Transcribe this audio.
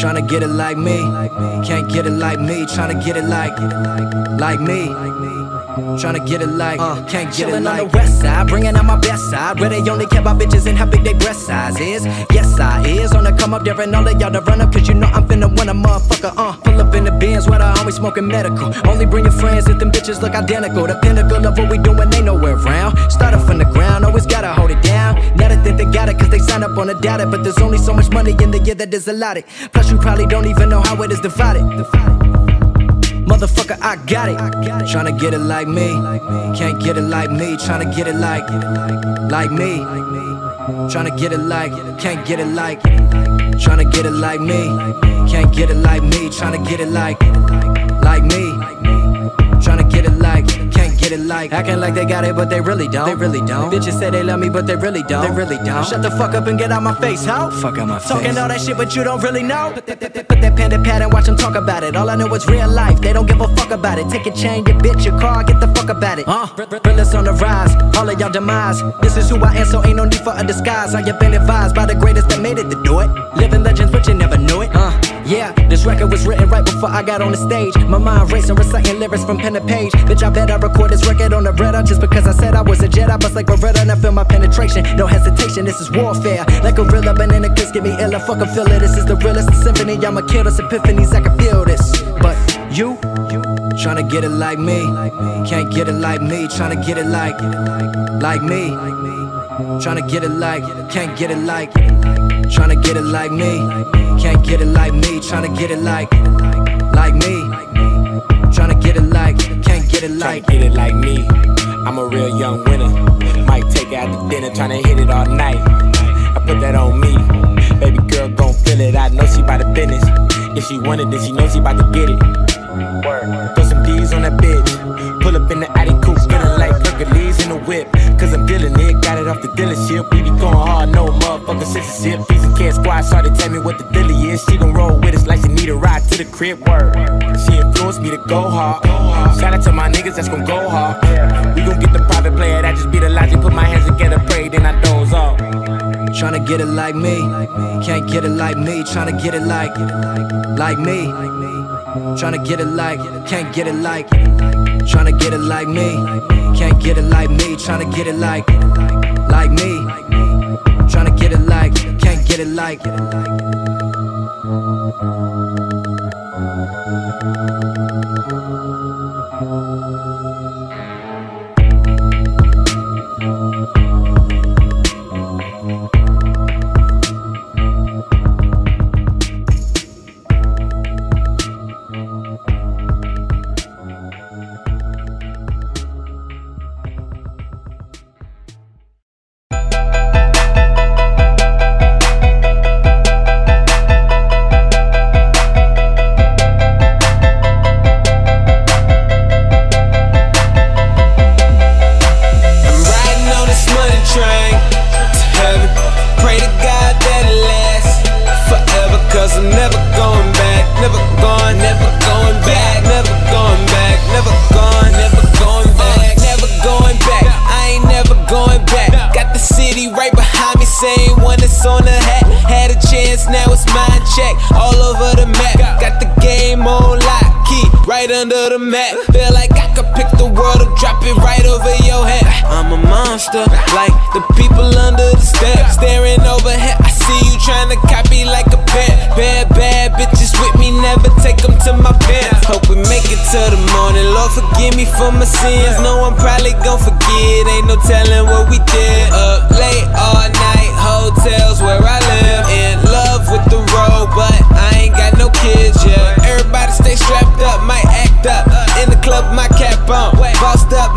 Tryna get it like me, can't get it like me. Tryna get it like me. Tryna get it like, can't get it like. On the west side, bringing out my best side, where they only care about bitches and how big they breast size is. Yes, I is on the come up, daring all of y'all to run up, cause you know I'm finna win a motherfucker. Pull up in the Benz, where I always smoking medical. Only bring your friends if them bitches look identical. The pinnacle of what we doing ain't nowhere around. Start up from the ground, always gotta hold it down. Now they think they got it, cause they sign up on a data, but there's only so much money in the year that is allotted. Plus you probably don't even know how it is divided. Motherfucker, I got it. Tryna get it like me, can't get it like me. Tryna get it like me. Tryna get it like, can't get it like. Tryna get it like me, can't get it like me. Tryna get it like me. Tryna get it like, can't get it like. Acting like they got it, but they really don't. They really don't. Bitches say they love me, but they really don't. They really don't. Shut the fuck up and get out my face, ho. Fuck out my face. Talking all that shit, but you don't really know. Put that pen to pad and watch them talk about it. All I know is real life, they don't give a fuck about it. Take your chain, your bitch, your car, get the fuck about it. Realest on the rise, all of y'all demise. This is who I am, so ain't no need for a disguise. I have been advised by the greatest that made it to do it. Living legends, but you never knew it. Yeah, this record was written right before I got on the stage. My mind racing, reciting lyrics from pen to page. Bitch, I bet I record this record on the Beretta. Just because I said I was a jet, I bust like Beretta and I feel my penetration. No hesitation, this is warfare. Like a gorilla, banana kiss, get me illa. Fuck a feel it, this is the realest symphony. I'ma kill this epiphanies, I can feel this. But you tryna get it like me, can't get it like me. Tryna get it like me. Tryna get it like, can't get it like. Tryna get it like me, can't get it like me. Tryna get it like me. Tryna get it like, can't get it like. Tryna get it like me. I'm a real young winner. Might take her out to dinner, tryna hit it all night. I put that on me. Baby girl gon' feel it. I know she by the business. If she want it, then she knows she about to get it. Throw some D's on that bitch. Pull up in the Addy coupe, feeling like Hercules in the whip. Cause I'm feeling it, got it off the dealership. We be going hard, no motherfucker censorship. Piece of cat squad started tell me what the dilly is. She gon' roll with us like she need a ride to the crib. She influenced me to go hard. Shout out to my niggas that's gon' go hard. We gon' get the private player, that just be the logic. Put my hands together, pray, then I doze off. Tryna get it like me, can't get it like me. Tryna get it like me. Tryna get it like, can't get it like. Tryna get it like me, can't get it like me. Tryna get it like me. Tryna get it like, can't get it like. Under the mat, feel like I could pick the world up, drop it right over your head. I'm a monster, like the people under the steps, staring overhead. I see you trying to copy like a pet. Bad bitches with me, never take them to my pants. Hope we make it to the morning, Lord forgive me for my sins. No, I'm probably gon' forget, ain't no telling what we did. Up late all night, hotels where I live. In love with the road, but I ain't got no kids yet. Everybody stay strapped up, might act up. In the club, my cap on, bossed up